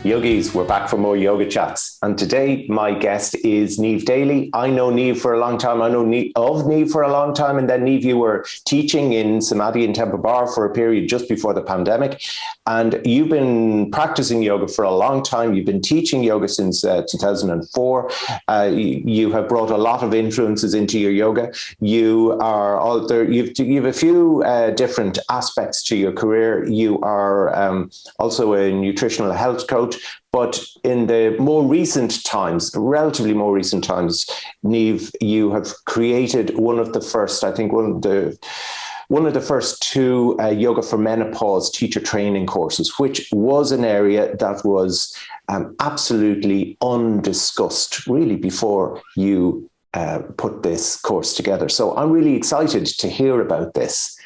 Yogis, we're back for more yoga chats. And today my guest is Niamh Daly. I know Niamh for a long time. I know Niamh for a long time. And then Niamh, you were teaching in Samadhi in Temple Bar for a period just before the pandemic. And you've been practicing yoga for a long time. You've been teaching yoga since 2004. You have brought a lot of influences into your yoga. You are all there. You have a few different aspects to your career. You are also a nutritional health coach. But in the more recent times, relatively more recent times, Niamh, you have created one of the first two yoga for menopause teacher training courses, which was an area that was absolutely undiscussed really before you put this course together. So I'm really excited to hear about this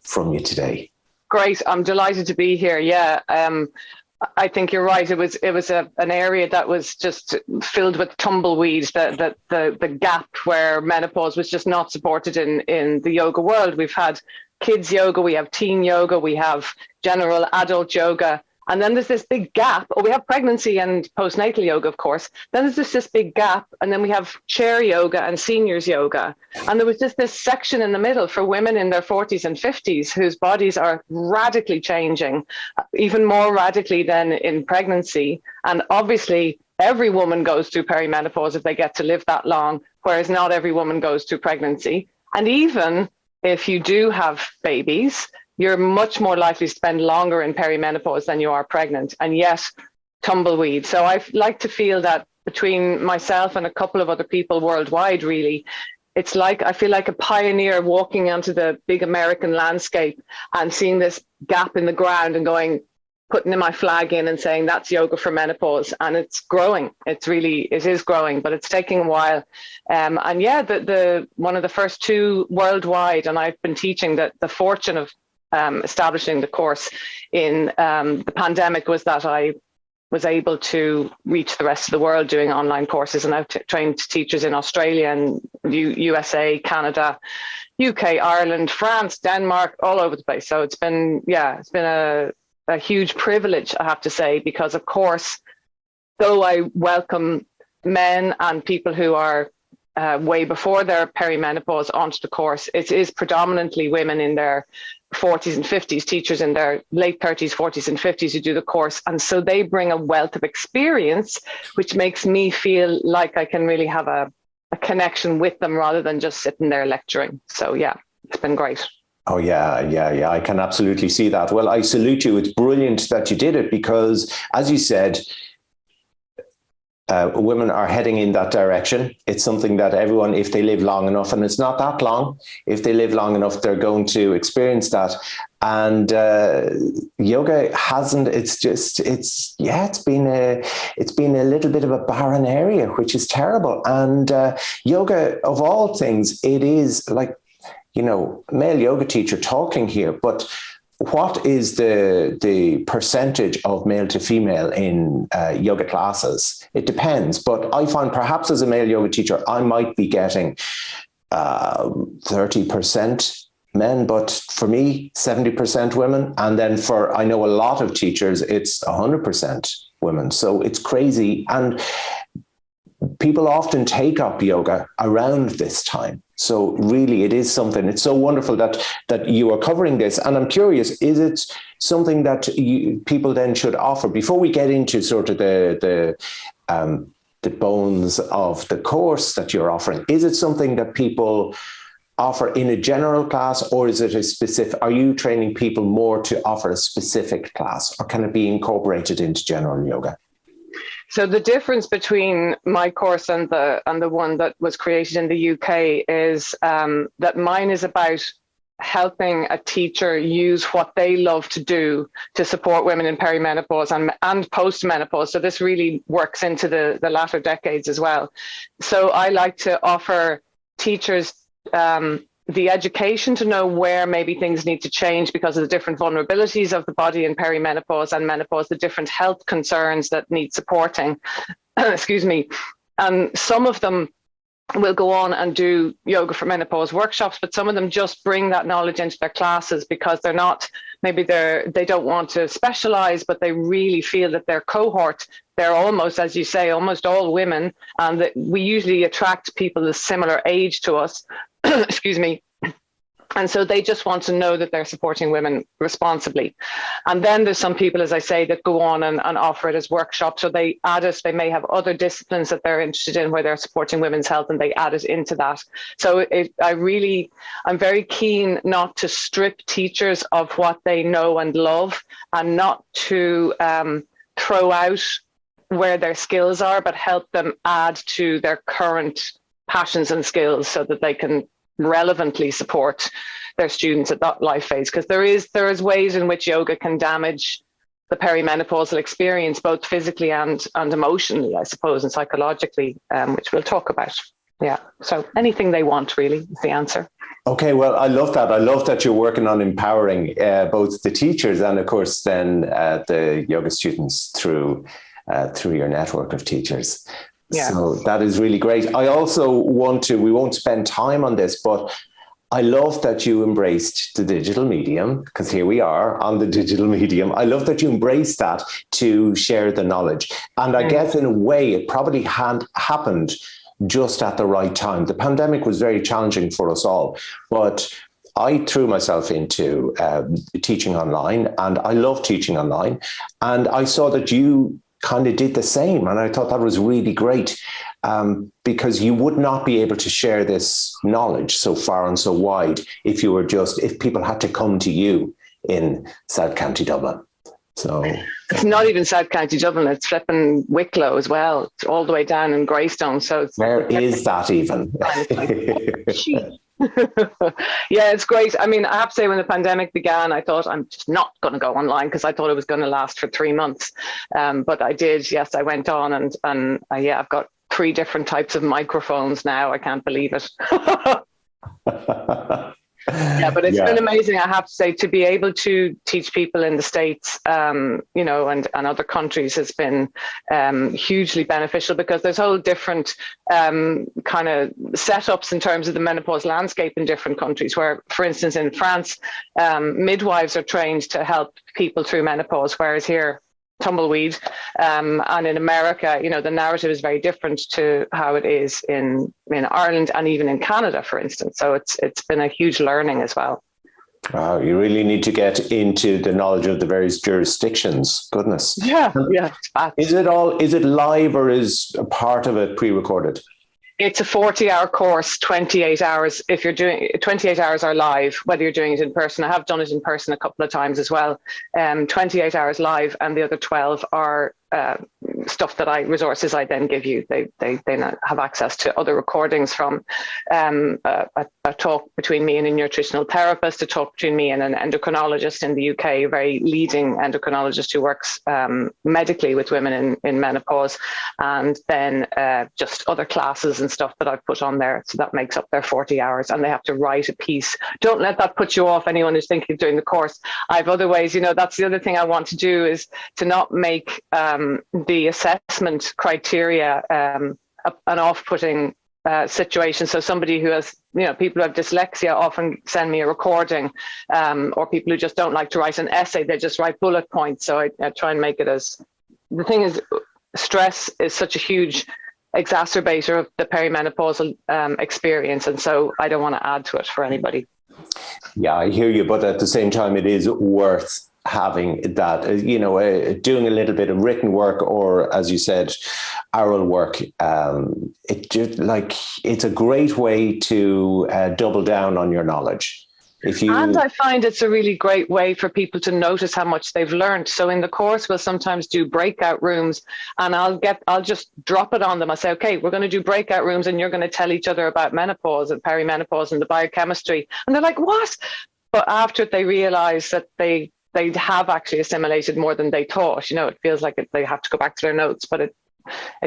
from you today. Great. I'm delighted to be here. Yeah. I think you're right. It was an area that was just filled with tumbleweeds, the gap where menopause was just not supported in the yoga world. We've had kids yoga, we have teen yoga, we have general adult yoga. And then there's this big gap. Oh, we have pregnancy and postnatal yoga, of course. Then there's just this big gap. And then we have chair yoga and seniors yoga. And there was just this section in the middle for women in their 40s and 50s whose bodies are radically changing, even more radically than in pregnancy. And obviously, every woman goes through perimenopause if they get to live that long, whereas not every woman goes through pregnancy. And even if you do have babies, you're much more likely to spend longer in perimenopause than you are pregnant, and yet tumbleweed. So I like to feel that between myself and a couple of other people worldwide, really, it's like I feel like a pioneer walking onto the big American landscape and seeing this gap in the ground and putting my flag in and saying that's yoga for menopause, and it's growing. It is growing, but it's taking a while. And yeah, the one of the first two worldwide, and I've been teaching the fortune of establishing the course in the pandemic was that I was able to reach the rest of the world doing online courses, and I've trained teachers in Australia and USA, Canada, UK, Ireland, France, Denmark, all over the place. So it's been a huge privilege, I have to say, because of course, though I welcome men and people who are way before their perimenopause onto the course, it is predominantly women in their 40s and 50s, teachers in their late 30s, 40s and 50s who do the course. And so they bring a wealth of experience, which makes me feel like I can really have a connection with them rather than just sitting there lecturing. So yeah, it's been great. Oh, yeah. I can absolutely see that. Well, I salute you. It's brilliant that you did it because, as you said, women are heading in that direction. It's something that everyone, if they live long enough, and it's not that long, if they live long enough, they're going to experience that. And yoga hasn't. It's been a little bit of a barren area, which is terrible. And yoga, of all things, it is like, male yoga teacher talking here, but what is the percentage of male to female in yoga classes? It depends, but I find perhaps as a male yoga teacher, I might be getting 30% men, but for me, 70% women. And then I know a lot of teachers, it's 100% women. So it's crazy. And people often take up yoga around this time. So really, it is something. It's so wonderful that you are covering this. And I'm curious, is it something that people then should offer before we get into sort of the bones of the course that you're offering? Is it something that people offer in a general class, or is it a specific? Are you training people more to offer a specific class, or can it be incorporated into general yoga? So the difference between my course and the one that was created in the UK is that mine is about helping a teacher use what they love to do to support women in perimenopause and post-menopause. So this really works into the latter decades as well. So I like to offer teachers the education to know where maybe things need to change because of the different vulnerabilities of the body in perimenopause and menopause, the different health concerns that need supporting, excuse me. And some of them will go on and do yoga for menopause workshops, but some of them just bring that knowledge into their classes because they're not, maybe they don't want to specialize, but they really feel that their cohort, they're almost, as you say, almost all women, and that we usually attract people of similar age to us, excuse me. And so they just want to know that they're supporting women responsibly. And then there's some people, as I say, that go on and offer it as workshops, or they add it. They may have other disciplines that they're interested in where they're supporting women's health, and they add it into that. So I'm very keen not to strip teachers of what they know and love, and not to throw out where their skills are, but help them add to their current passions and skills so that they can relevantly support their students at that life phase, because there is ways in which yoga can damage the perimenopausal experience, both physically and emotionally, I suppose, and psychologically, which we'll talk about. Yeah, so anything they want really is the answer. Okay, well, I love that. I love that you're working on empowering both the teachers and, of course, then the yoga students through your network of teachers. Yeah. So that is really great. I also we won't spend time on this, but I love that you embraced the digital medium, because here we are on the digital medium. I love that you embraced that to share the knowledge. And I guess in a way, it probably happened just at the right time. The pandemic was very challenging for us all, but I threw myself into teaching online, and I love teaching online. And I saw that you kind of did the same. And I thought that was really great, because you would not be able to share this knowledge so far and so wide if people had to come to you in South County Dublin. So it's not even South County Dublin, it's flipping Wicklow as well. It's all the way down in Greystone. So where is that even? Yeah, it's great. I mean, I have to say, when the pandemic began, I thought I'm just not going to go online, because I thought it was going to last for 3 months. But I did. Yes, I went on, and I've got 3 different types of microphones now. I can't believe it. Yeah, but it's been amazing, I have to say, to be able to teach people in the States, and other countries has been hugely beneficial, because there's whole different kind of setups in terms of the menopause landscape in different countries, where, for instance, in France, midwives are trained to help people through menopause, whereas here, tumbleweed. And in America, the narrative is very different to how it is in Ireland and even in Canada, for instance. So it's been a huge learning as well. Wow, you really need to get into the knowledge of the various jurisdictions. Goodness. Yeah. Is it live, or is a part of it pre-recorded? It's a 40-hour course, 28 hours. If you're doing 28 hours are live, whether you're doing it in person. I have done it in person a couple of times as well. 28 hours live, and the other 12 are stuff that resources I then give you. They have access to other recordings from a talk between me and a nutritional therapist, a talk between me and an endocrinologist in the UK, a very leading endocrinologist who works medically with women in menopause, and then just other classes and stuff that I've put on there. So that makes up their 40 hours, and they have to write a piece. Don't let that put you off, anyone who's thinking of doing the course. I have other ways, that's the other thing I want to do, is to not make the assessment criteria an off-putting situation. So somebody who has, people who have dyslexia often send me a recording, or people who just don't like to write an essay, they just write bullet points. So I try and make it the thing is, stress is such a huge exacerbator of the perimenopausal experience. And so I don't want to add to it for anybody. Yeah, I hear you. But at the same time, it is worth having that, doing a little bit of written work, or, as you said, oral work. It's a great way to double down on your knowledge. And I find it's a really great way for people to notice how much they've learned. So in the course, we'll sometimes do breakout rooms, and I'll just drop it on them. I'll say, okay, we're going to do breakout rooms, and you're going to tell each other about menopause and perimenopause and the biochemistry. And they're like, what? But after they realize that they have actually assimilated more than they thought, it feels like they have to go back to their notes, but it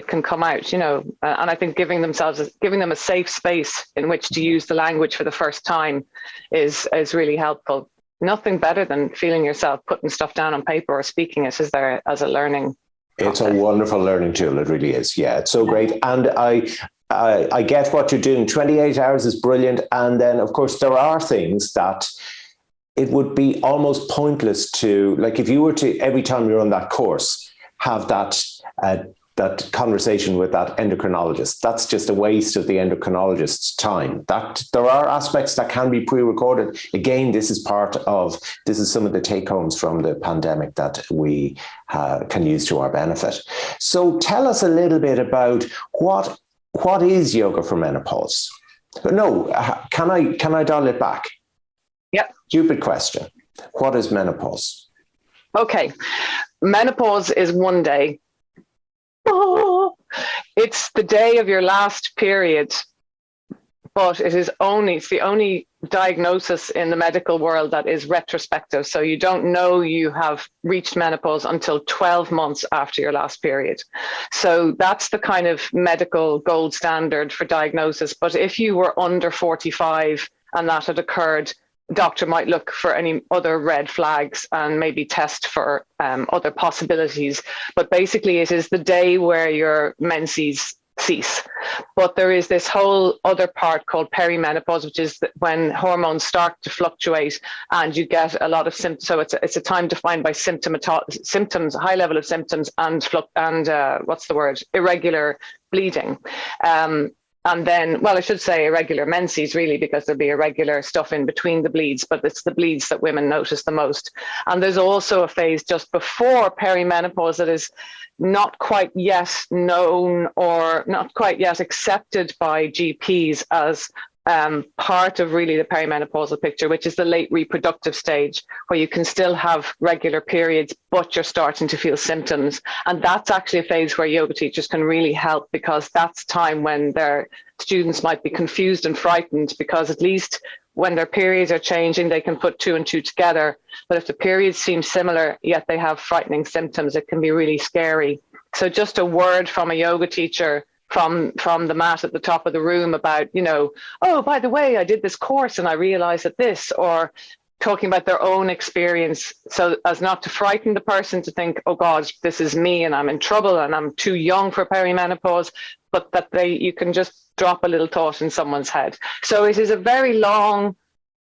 can come out, and I think giving them a safe space in which to use the language for the first time is really helpful. Nothing better than feeling yourself putting stuff down on paper or speaking it as a learning process. It's a wonderful learning tool. It really is. Yeah, it's so great. And I get what you're doing. 28 hours is brilliant. And then, of course, there are things that it would be almost pointless to, like, if you were to, every time you're on that course, have that conversation with that endocrinologist. That's just a waste of the endocrinologist's time. That there are aspects that can be pre-recorded. Again, this is some of the take-homes from the pandemic that we can use to our benefit. So tell us a little bit about what is yoga for menopause? No, can I dial it back? Yep. Stupid question. What is menopause? Okay. Menopause is one day. Oh, it's the day of your last period, but it's the only diagnosis in the medical world that is retrospective. So you don't know you have reached menopause until 12 months after your last period. So that's the kind of medical gold standard for diagnosis. But if you were under 45 and that had occurred, doctor might look for any other red flags and maybe test for other possibilities. But basically, it is the day where your menses cease. But there is this whole other part called perimenopause, which is when hormones start to fluctuate and you get a lot of symptoms. So it's a time defined by symptoms, high level of symptoms, and irregular bleeding. And then, well, I should say irregular menses, really, because there'll be irregular stuff in between the bleeds, but it's the bleeds that women notice the most. And there's also a phase just before perimenopause that is not quite yet known or not quite yet accepted by GPs as part of really the perimenopausal picture, which is the late reproductive stage, where you can still have regular periods, but you're starting to feel symptoms. And that's actually a phase where yoga teachers can really help, because that's time when their students might be confused and frightened, because at least when their periods are changing, they can put two and two together. But if the periods seem similar, yet they have frightening symptoms, it can be really scary. So just a word from a yoga teacher from the mat at the top of the room about, oh, by the way, I did this course and I realized that this, or talking about their own experience, so as not to frighten the person to think, oh God, this is me and I'm in trouble and I'm too young for perimenopause, but that you can just drop a little thought in someone's head. So it is a very long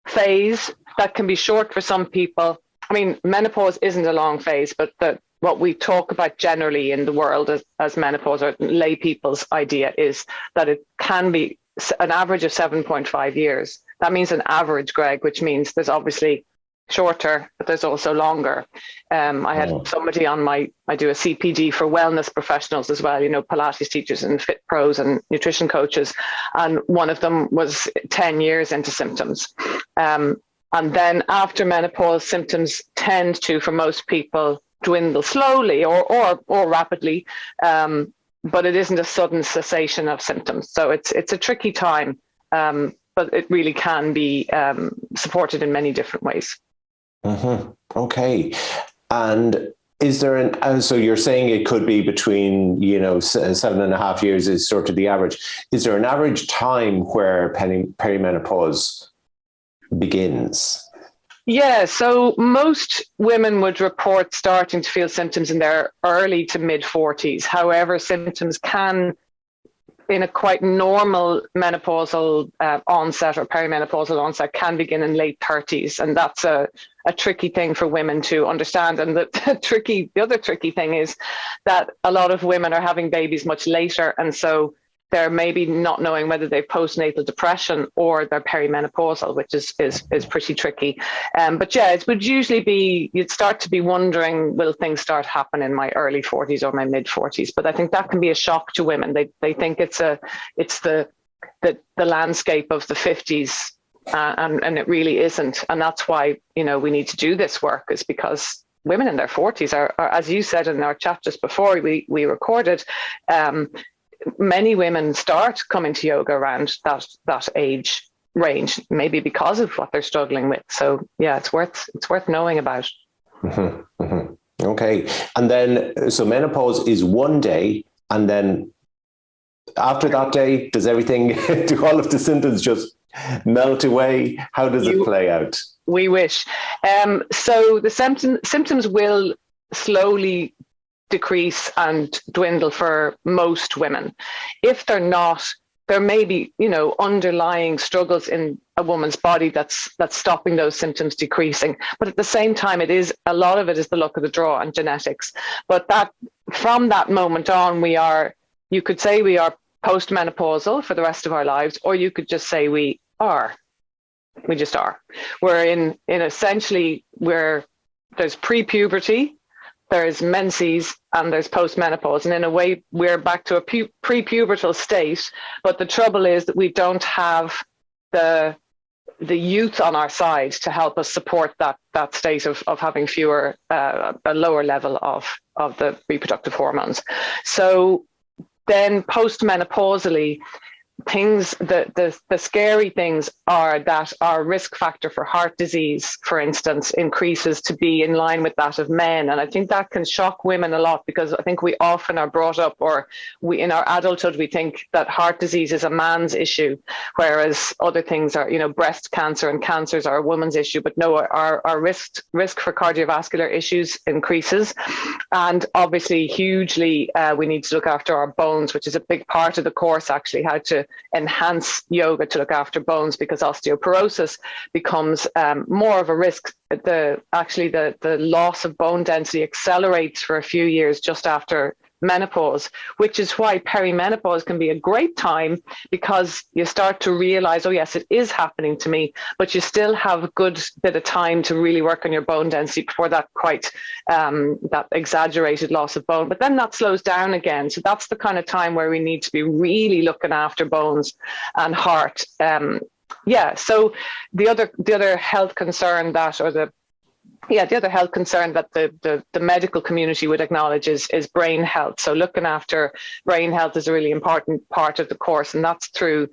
phase that can be short for some people. I mean, menopause isn't a long phase, but what we talk about generally in the world as menopause, or lay people's idea, is that it can be an average of 7.5 years. That means an average, Greg, which means there's obviously shorter, but there's also longer. I had somebody on I do a CPD for wellness professionals as well, Pilates teachers and fit pros and nutrition coaches. And one of them was 10 years into symptoms. And then after menopause, symptoms tend to, for most people, dwindle slowly or rapidly, but it isn't a sudden cessation of symptoms. So it's a tricky time, but it really can be supported in many different ways. Mm-hmm. Okay. And is there so you're saying it could be between, 7.5 years is sort of the average. Is there an average time where perimenopause begins? Yeah, so most women would report starting to feel symptoms in their early to mid 40s. However, symptoms can, in a quite normal menopausal onset or perimenopausal onset, can begin in late 30s. And that's a tricky thing for women to understand. And the other tricky thing is that a lot of women are having babies much later. And so they're maybe not knowing whether they've postnatal depression or they're perimenopausal, which is pretty tricky. But yeah, it would usually be, you'd start to be wondering, will things start happening in my early 40s or my mid 40s? But I think that can be a shock to women. They think it's the landscape of the 50s, and it really isn't. And that's why, we need to do this work, is because women in their 40s are, as you said in our chat just before we recorded, many women start coming to yoga around that age range, maybe because of what they're struggling with. So yeah, it's worth knowing about. Mm-hmm, mm-hmm. Okay. And then, so menopause is one day, and then after that day, does everything, do all of the symptoms just melt away? How does it play out? We wish. So the symptoms will slowly decrease and dwindle for most women. If they're not, there may be, you know, underlying struggles in a woman's body that's stopping those symptoms decreasing. But at the same time, a lot of it is the luck of the draw and genetics. But that from that moment on, you could say we are postmenopausal for the rest of our lives, or you could just say we just are. We're in essentially where there's pre-puberty, there's menses, and there's postmenopause. And in a way, we're back to a pre-pubertal state. But the trouble is that we don't have the youth on our side to help us support that state of having a lower level of the reproductive hormones. So then postmenopausally, the scary things are that our risk factor for heart disease, for instance, increases to be in line with that of men. And I think that can shock women a lot, because I think we often are brought up, or in our adulthood, we think that heart disease is a man's issue, whereas other things are, you know, breast cancer and cancers are a woman's issue. But no, our risk for cardiovascular issues increases. And obviously, hugely, we need to look after our bones, which is a big part of the course, actually, how to enhance yoga to look after bones, because osteoporosis becomes more of a risk. The loss of bone density accelerates for a few years just after menopause, which is why perimenopause can be a great time, because you start to realize, oh yes, it is happening to me, but you still have a good bit of time to really work on your bone density before that that exaggerated loss of bone. But then that slows down again. So that's the kind of time where we need to be really looking after bones and heart. So the other health concern the other health concern that the medical community would acknowledge is brain health. So looking after brain health is a really important part of the course, and that's through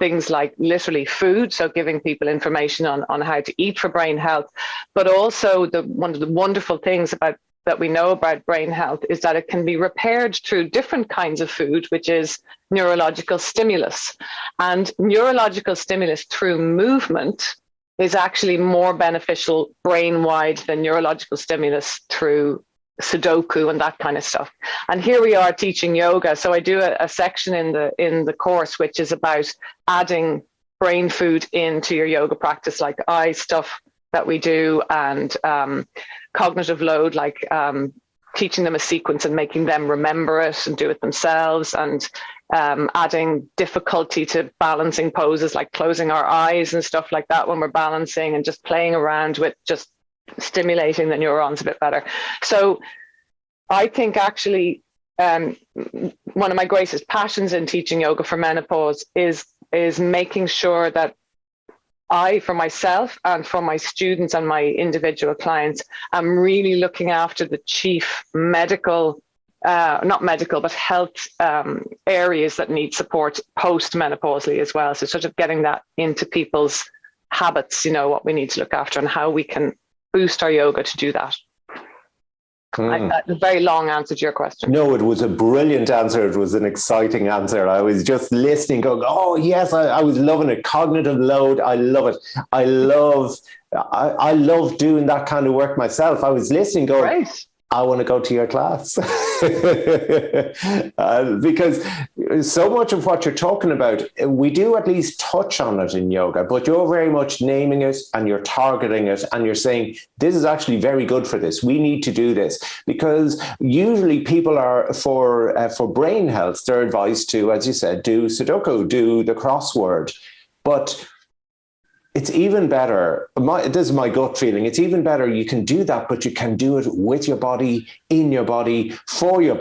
things like literally food, so giving people information on how to eat for brain health. But also one of the wonderful things that we know about brain health is that it can be repaired through different kinds of food, which is neurological stimulus. And neurological stimulus through movement is actually more beneficial brain-wide than neurological stimulus through Sudoku and that kind of stuff. And here we are teaching yoga. So I do a section in the course, which is about adding brain food into your yoga practice, like eye stuff that we do, and cognitive load, like teaching them a sequence and making them remember it and do it themselves, and adding difficulty to balancing poses, like closing our eyes and stuff like that when we're balancing, and just playing around with just stimulating the neurons a bit better. So I think actually one of my greatest passions in teaching yoga for menopause is making sure that I, for myself and for my students and my individual clients, I'm really looking after the chief medical, not medical, but health areas that need support post-menopausally as well. So sort of getting that into people's habits, you know, what we need to look after and how we can boost our yoga to do that. A very long answer to your question. No, it was a brilliant answer. It was an exciting answer. I was just listening, going, oh, yes, I was loving it. Cognitive load. I love it. I love doing that kind of work myself. I was listening, going, great. I want to go to your class. Because so much of what you're talking about, we do at least touch on it in yoga, but you're very much naming it and you're targeting it and you're saying, this is actually very good for this. We need to do this, because usually people are for brain health, they're advised to, as you said, do Sudoku, do the crossword. But it's even better. This is my gut feeling. It's even better. You can do that, but you can do it with your body, in your body, for your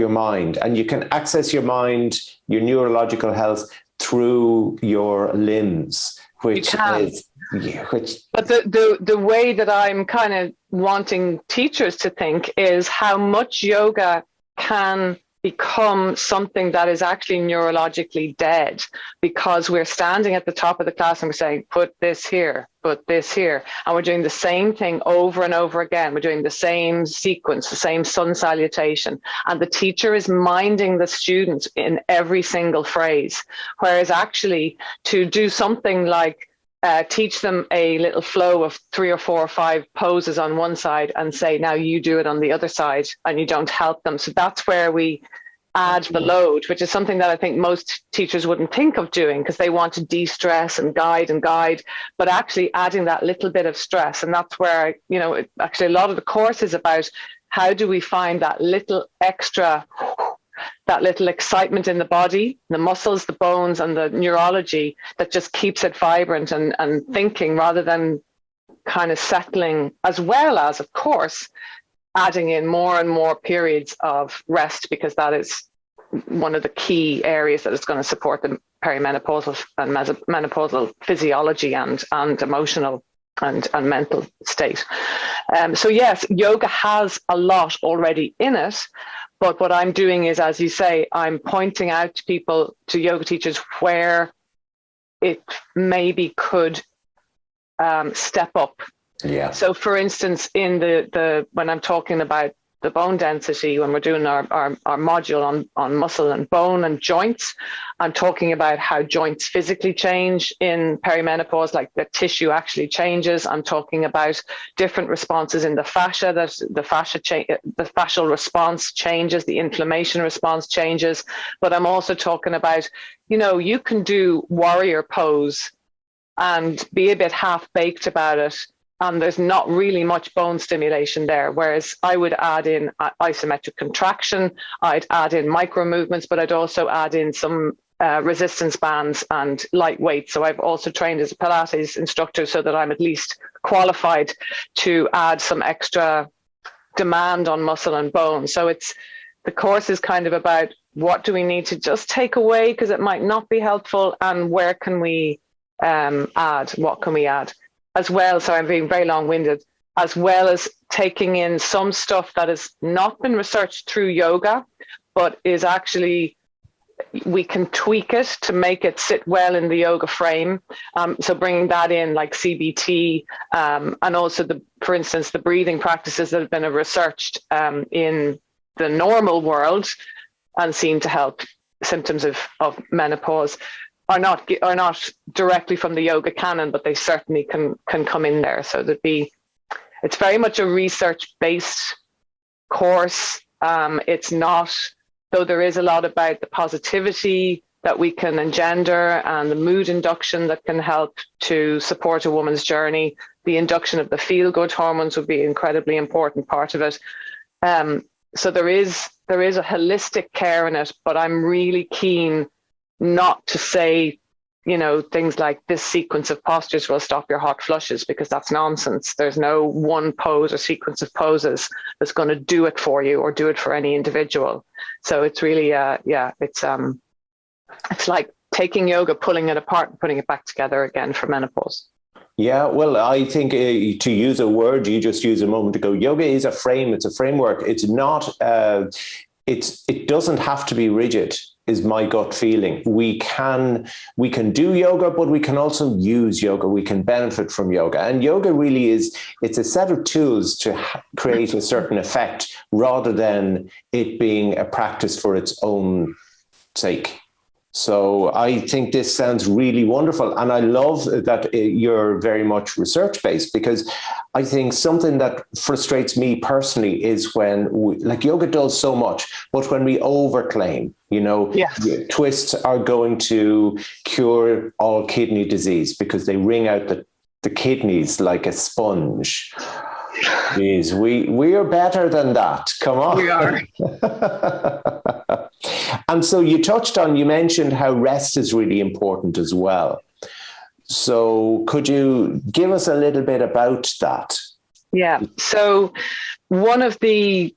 mind. And you can access your mind, your neurological health through your limbs, which is... But the way that I'm kind of wanting teachers to think is how much yoga can become something that is actually neurologically dead, because we're standing at the top of the class and we're saying, put this here, and we're doing the same thing over and over again. We're doing the same sequence, the same sun salutation, and the teacher is minding the student in every single phrase. Whereas actually to do something like teach them a little flow of 3 or 4 or 5 poses on one side and say, now you do it on the other side, and you don't help them. So that's where we add the load, which is something that I think most teachers wouldn't think of doing because they want to de-stress and guide, but actually adding that little bit of stress. And that's where, you know, actually a lot of the course is about how do we find that little extra, that little excitement in the body, the muscles, the bones, and the neurology that just keeps it vibrant and thinking rather than kind of settling, as well as, of course, adding in more and more periods of rest, because that is one of the key areas that is going to support the perimenopausal and menopausal physiology and emotional and mental state. So yes, yoga has a lot already in it, but what I'm doing is, as you say, I'm pointing out to people, to yoga teachers, where it maybe could step up. Yeah. So for instance, in the when I'm talking about the bone density, when we're doing our module on muscle and bone and joints, I'm talking about how joints physically change in perimenopause, like the tissue actually changes. I'm talking about different responses in the fascia, that the fascial response changes, the inflammation response changes. But I'm also talking about, you know, you can do warrior pose and be a bit half-baked about it, and there's not really much bone stimulation there. Whereas I would add in isometric contraction, I'd add in micro movements, but I'd also add in some resistance bands and lightweight. So I've also trained as a Pilates instructor so that I'm at least qualified to add some extra demand on muscle and bone. So the course is kind of about what do we need to just take away because it might not be helpful, and where can we add, what can we add as well. So I'm being very long-winded, as well as taking in some stuff that has not been researched through yoga, but is actually, we can tweak it to make it sit well in the yoga frame. So bringing that in, like CBT, and also for instance, the breathing practices that have been researched in the normal world and seen to help symptoms of menopause are not directly from the yoga canon, but they certainly can come in there. So it's very much a research-based course. It's not, though there is a lot about the positivity that we can engender and the mood induction that can help to support a woman's journey. The induction of the feel-good hormones would be an incredibly important part of it. So there is a holistic care in it, but I'm really keen not to say, you know, things like this sequence of postures will stop your hot flushes, because that's nonsense. There's no one pose or sequence of poses that's going to do it for you or do it for any individual. So it's really, it's like taking yoga, pulling it apart and putting it back together again for menopause. Yeah, well, I think to use a word you just used a moment ago, yoga is a frame. It's a framework. It's not, it doesn't have to be rigid, is my gut feeling. We can do yoga, but we can also use yoga. We can benefit from yoga. And yoga really it's a set of tools to create a certain effect rather than it being a practice for its own sake. So I think this sounds really wonderful. And I love that you're very much research-based, because I think something that frustrates me personally is when yoga does so much, but when we overclaim, you know, yes, twists are going to cure all kidney disease because they wring out the kidneys like a sponge. Jeez, we are better than that. Come on. We are. And so you mentioned how rest is really important as well. So could you give us a little bit about that? Yeah. So so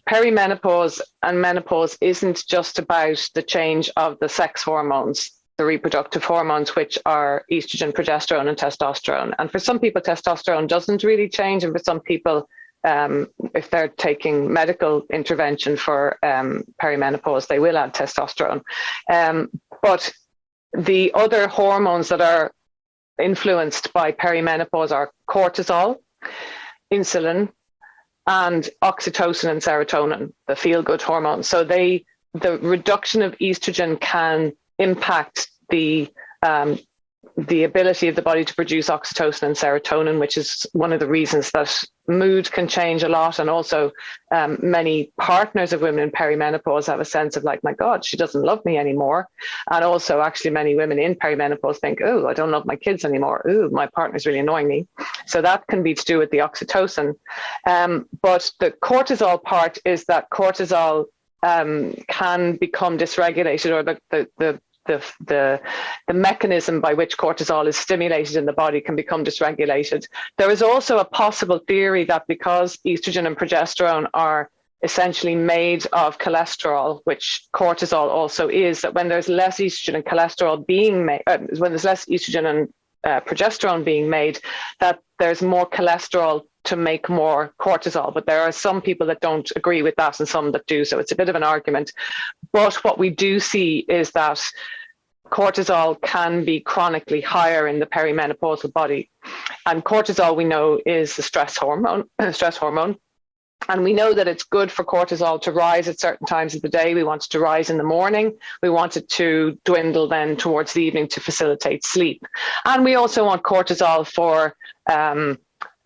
perimenopause and menopause isn't just about the change of the sex hormones, the reproductive hormones, which are estrogen, progesterone, and testosterone. And for some people, testosterone doesn't really change. And for some people, if they're taking medical intervention for perimenopause, they will add testosterone. But the other hormones that are influenced by perimenopause are cortisol, insulin, and oxytocin and serotonin, the feel-good hormones. So the reduction of estrogen can impact the the ability of the body to produce oxytocin and serotonin, which is one of the reasons that mood can change a lot. And also many partners of women in perimenopause have a sense of like, my God, she doesn't love me anymore. And also actually many women in perimenopause think, oh, I don't love my kids anymore. Oh, my partner's really annoying me. So that can be to do with the oxytocin. But the cortisol part is that cortisol can become dysregulated, or the mechanism by which cortisol is stimulated in the body can become dysregulated. There is also a possible theory that because estrogen and progesterone are essentially made of cholesterol, which cortisol also is, that when there's less estrogen and cholesterol being made, when there's less estrogen and progesterone being made, that there's more cholesterol to make more cortisol. But there are some people that don't agree with that and some that do. So it's a bit of an argument. But what we do see is that cortisol can be chronically higher in the perimenopausal body. And cortisol, we know, is a stress hormone. And we know that it's good for cortisol to rise at certain times of the day. We want it to rise in the morning. We want it to dwindle then towards the evening to facilitate sleep. And we also want cortisol for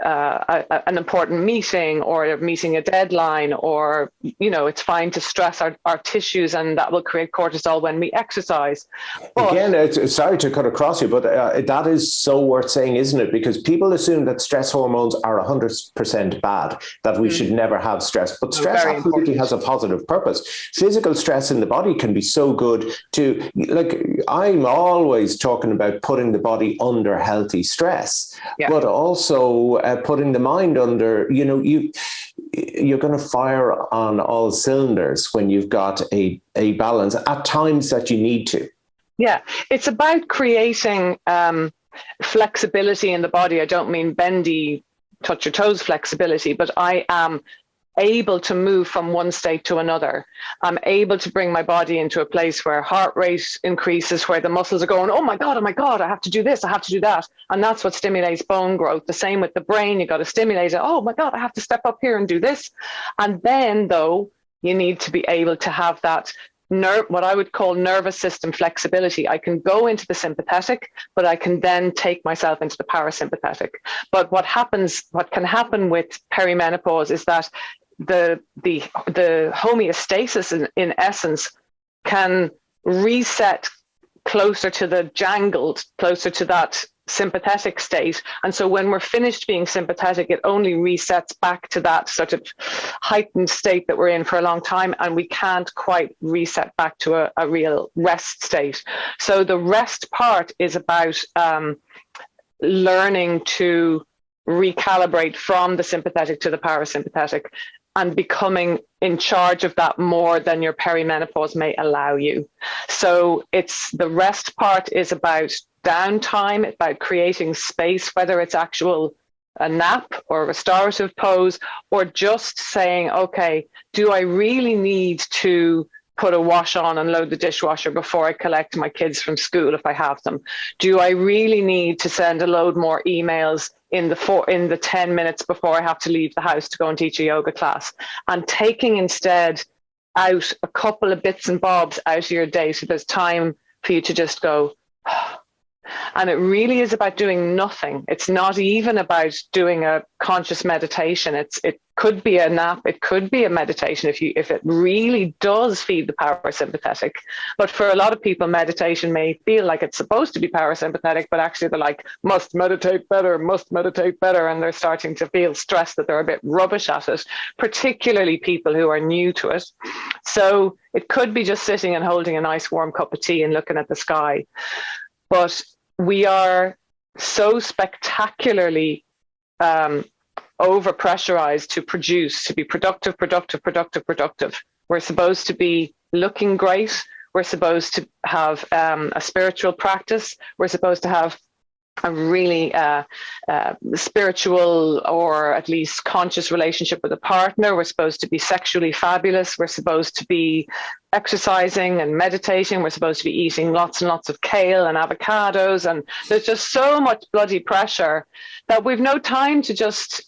an important meeting, or meeting a deadline, or, it's fine to stress our tissues, and that will create cortisol when we exercise. But, again, sorry to cut across you, but that is so worth saying, isn't it? Because people assume that stress hormones are 100% bad, that we should never have stress. But stress absolutely has a positive purpose. Physical stress in the body can be so good to, like, I'm always talking about putting the body under healthy stress, but also putting the mind under, you're going to fire on all cylinders when you've got a balance at times that you need to. Yeah, it's about creating flexibility in the body. I don't mean bendy, touch your toes flexibility, but I am able to move from one state to another. I'm able to bring my body into a place where heart rate increases, where the muscles are going, oh my God, I have to do this, I have to do that. And that's what stimulates bone growth. The same with the brain, you got to stimulate it. Oh my God, I have to step up here and do this. And then though, you need to be able to have that what I would call nervous system flexibility. I can go into the sympathetic, but I can then take myself into the parasympathetic. But what can happen with perimenopause is that the homeostasis in essence can reset closer to the jangled, closer to that sympathetic state. And so when we're finished being sympathetic, it only resets back to that sort of heightened state that we're in for a long time, and we can't quite reset back to a real rest state. So the rest part is about learning to recalibrate from the sympathetic to the parasympathetic, and becoming in charge of that more than your perimenopause may allow you. So it's the rest part is about downtime, about creating space, whether it's a nap or a restorative pose, or just saying, okay, do I really need to put a wash on and load the dishwasher before I collect my kids from school if I have them? Do I really need to send a load more emails in the 10 minutes before I have to leave the house to go and teach a yoga class? And taking instead out a couple of bits and bobs out of your day, so there's time for you to just go. And it really is about doing nothing. It's not even about doing a conscious meditation. It could be a nap. It could be a meditation if it really does feed the parasympathetic. But for a lot of people, meditation may feel like it's supposed to be parasympathetic, but actually they're like, must meditate better. And they're starting to feel stressed that they're a bit rubbish at it, particularly people who are new to it. So it could be just sitting and holding a nice warm cup of tea and looking at the sky. But we are so spectacularly over-pressurized to produce, to be productive. We're supposed to be looking great. We're supposed to have a spiritual practice. We're supposed to have a really spiritual or at least conscious relationship with a partner. We're supposed to be sexually fabulous. We're supposed to be exercising and meditating. We're supposed to be eating lots and lots of kale and avocados. And there's just so much bloody pressure that we've no time to just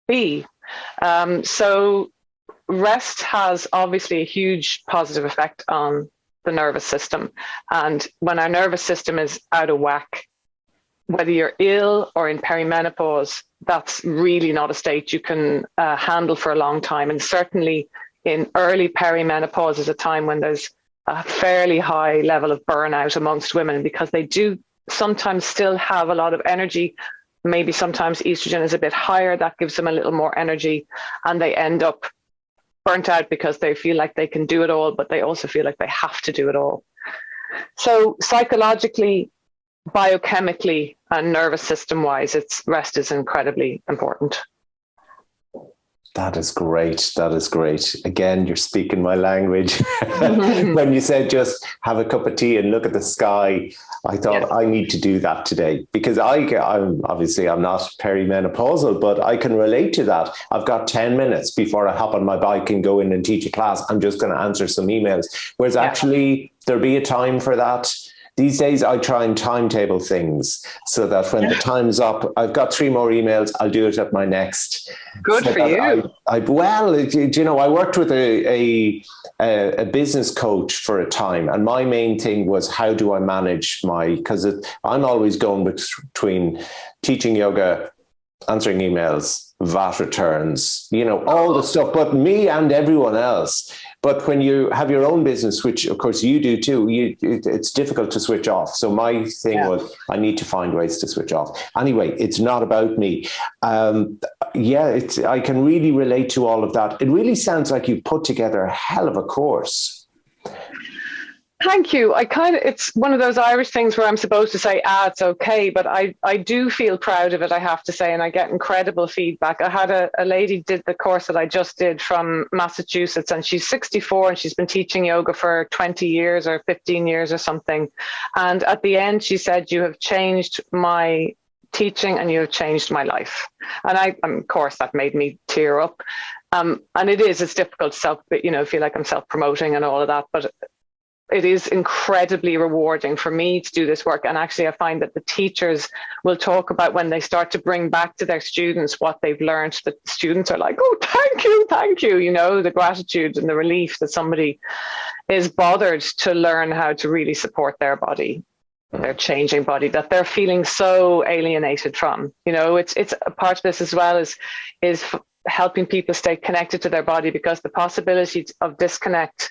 be. So rest has obviously a huge positive effect on the nervous system. And when our nervous system is out of whack, whether you're ill or in perimenopause, that's really not a state you can handle for a long time. And certainly in early perimenopause is a time when there's a fairly high level of burnout amongst women, because they do sometimes still have a lot of energy. Maybe sometimes estrogen is a bit higher, that gives them a little more energy, and they end up burnt out because they feel like they can do it all, but they also feel like they have to do it all. So psychologically, biochemically, and nervous system wise, rest is incredibly important. That is great. That is great. Again, you're speaking my language. When you said just have a cup of tea and look at the sky, I thought, yes, I need to do that today, because I'm obviously I'm not perimenopausal, but I can relate to that. I've got 10 minutes before I hop on my bike and go in and teach a class. I'm just going to answer some emails. Whereas actually there'll be a time for that. These days, I try and timetable things so that when the time's up, I've got 3 more emails, I'll do it at my next. Good for you. Well, you know, I worked with a business coach for a time, and my main thing was, how do I manage because I'm always going between teaching yoga, answering emails, VAT returns, you know, all the stuff, but me and everyone else. But when you have your own business, which of course you do too, it's difficult to switch off. So my thing was, I need to find ways to switch off. Anyway, it's not about me. I can really relate to all of that. It really sounds like you've put together a hell of a course. Thank you. It's one of those Irish things where I'm supposed to say, it's okay, but I do feel proud of it, I have to say, and I get incredible feedback. I had a lady did the course that I just did from Massachusetts, and she's 64 and she's been teaching yoga for 20 years or 15 years or something. And at the end, she said, you have changed my teaching and you have changed my life. And of course, that made me tear up. And it's difficult to feel like I'm self-promoting and all of that, but it is incredibly rewarding for me to do this work. And actually, I find that the teachers will talk about when they start to bring back to their students what they've learned, that students are like, oh, thank you, you know, the gratitude and the relief that somebody is bothered to learn how to really support their body, their changing body, that they're feeling so alienated from. You know, it's a part of this as well is helping people stay connected to their body, because the possibility of disconnect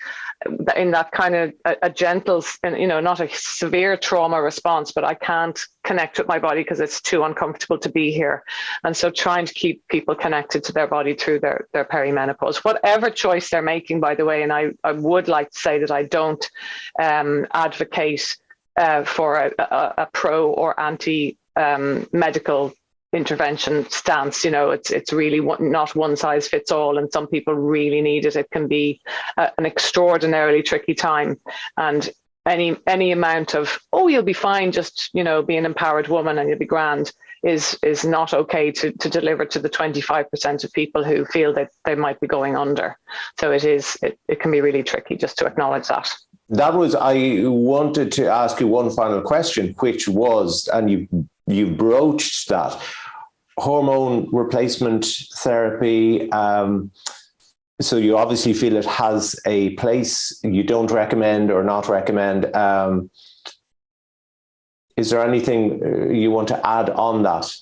in that kind of a gentle, you know, not a severe trauma response, but I can't connect with my body because it's too uncomfortable to be here. And so trying to keep people connected to their body through their perimenopause, whatever choice they're making, by the way. And I would like to say that I don't advocate for a pro or anti medical intervention stance. You know, it's really not one size fits all, and some people really need it. It can be an extraordinarily tricky time, and any amount of, oh, you'll be fine, just, you know, be an empowered woman and you'll be grand, is not okay to deliver to the 25% of people who feel that they might be going under. So it can be really tricky, just to acknowledge that. I wanted to ask you one final question, which was, and you broached that, hormone replacement therapy. So you obviously feel it has a place. You don't recommend or not recommend. Is there anything you want to add on that?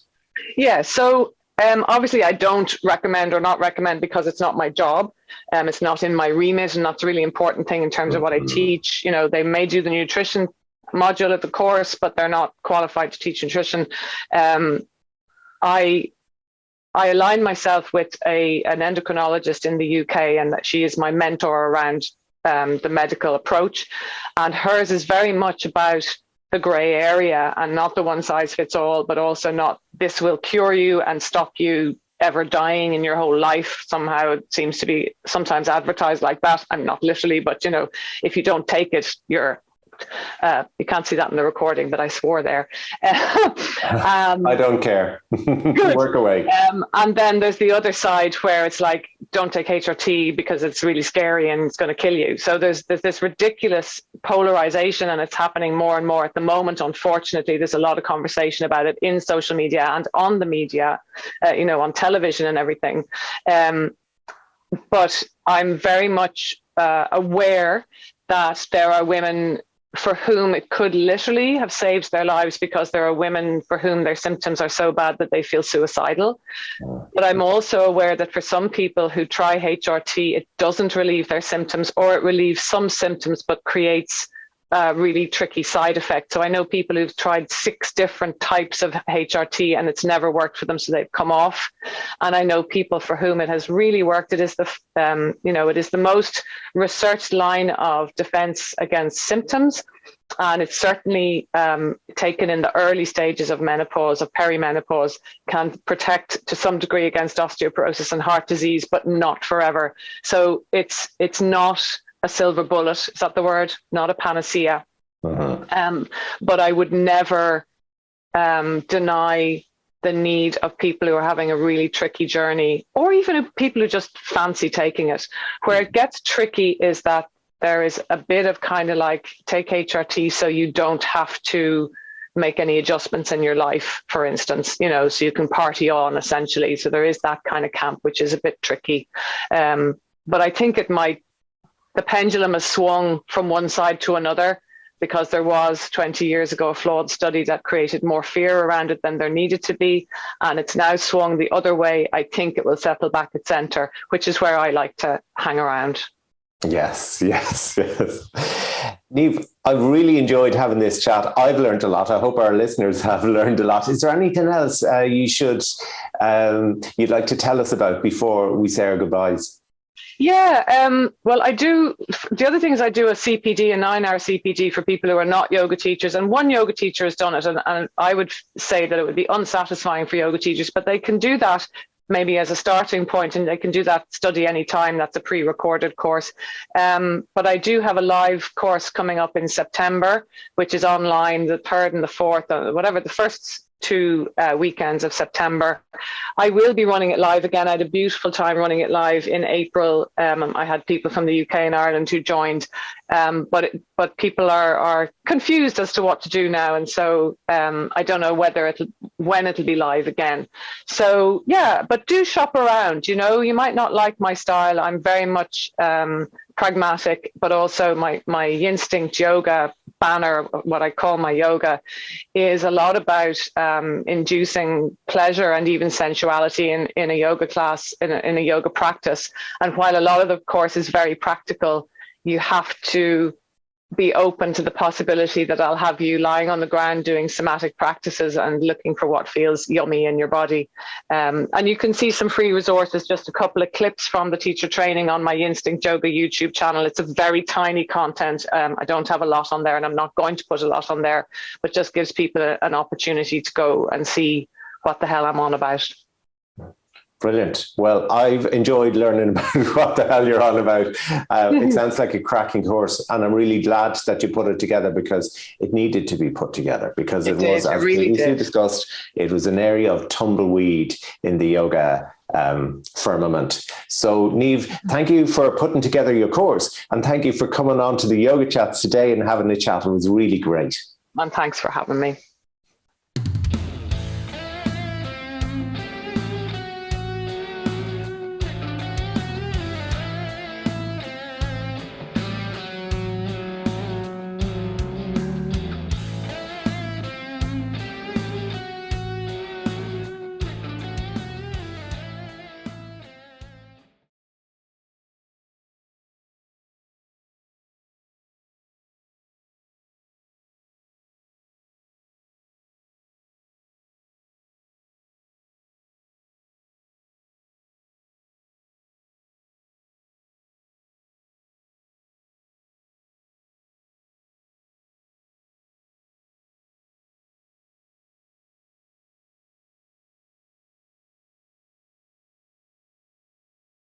Yeah. So obviously I don't recommend or not recommend, because it's not my job. It's not in my remit, and that's a really important thing in terms of what I teach. You know, they may do the nutrition module of the course, but they're not qualified to teach nutrition. I align myself with an endocrinologist in the UK, and that she is my mentor around the medical approach. And hers is very much about the grey area, and not the one size fits all, but also not this will cure you and stop you ever dying in your whole life. Somehow it seems to be sometimes advertised like that, and not literally, but, you know, if you don't take it, you're you can't see that in the recording, but I swore there. I don't care. Work away. And then there's the other side where it's like, don't take HRT because it's really scary and it's going to kill you. So there's this ridiculous polarization, and it's happening more and more at the moment. Unfortunately, there's a lot of conversation about it in social media and on the media, you know, on television and everything. But I'm very much aware that there are women for whom it could literally have saved their lives, because there are women for whom their symptoms are so bad that they feel suicidal. But I'm also aware that for some people who try HRT, it doesn't relieve their symptoms, or it relieves some symptoms but creates really tricky side effects. So I know people who've tried 6 different types of HRT and it's never worked for them, so they've come off. And I know people for whom it has really worked. It is it is the most researched line of defense against symptoms, and it's certainly taken in the early stages of menopause, of perimenopause, can protect to some degree against osteoporosis and heart disease, but not forever. So it's not a silver bullet, is that the word? Not a panacea. But I would never deny the need of people who are having a really tricky journey, or even people who just fancy taking it. Where it gets tricky is that there is a bit of kind of like, take HRT so you don't have to make any adjustments in your life, for instance, so you can party on, essentially. So there is that kind of camp, which is a bit tricky. But I think the pendulum has swung from one side to another, because there was 20 years ago a flawed study that created more fear around it than there needed to be. And it's now swung the other way. I think it will settle back at centre, which is where I like to hang around. Yes. Niamh, I've really enjoyed having this chat. I've learned a lot. I hope our listeners have learned a lot. Is there anything else you'd like to tell us about before we say our goodbyes? Yeah, well, I do. The other thing is I do a CPD, a 9-hour CPD for people who are not yoga teachers. And one yoga teacher has done it. And I would say that it would be unsatisfying for yoga teachers, but they can do that maybe as a starting point, and they can do that study anytime. That's a pre-recorded course. But I do have a live course coming up in September, which is online, the 3rd and the 4th, whatever, the first 2 weekends of September. I will be running it live again. I had a beautiful time running it live in April. I had people from the UK and Ireland who joined, but people are confused as to what to do now, and so I don't know when it'll be live again. So yeah, but do shop around. You might not like my style. I'm very much pragmatic, but also my instinct yoga banner, what I call my yoga, is a lot about inducing pleasure and even sensuality in a yoga class, in a yoga practice. And while a lot of the course is very practical, you have to be open to the possibility that I'll have you lying on the ground doing somatic practices and looking for what feels yummy in your body. And you can see some free resources, just a couple of clips from the teacher training on my Instinct Yoga YouTube channel. It's a very tiny content. I don't have a lot on there, and I'm not going to put a lot on there, but just gives people an opportunity to go and see what the hell I'm on about. Brilliant. Well, I've enjoyed learning about what the hell you're on about. It sounds like a cracking course, and I'm really glad that you put it together, because it needed to be put together, because it was, as previously discussed, it was an area of tumbleweed in the yoga firmament. So Niamh, thank you for putting together your course, and thank you for coming on to the Yoga Chats today and having a chat. It was really great. And thanks for having me.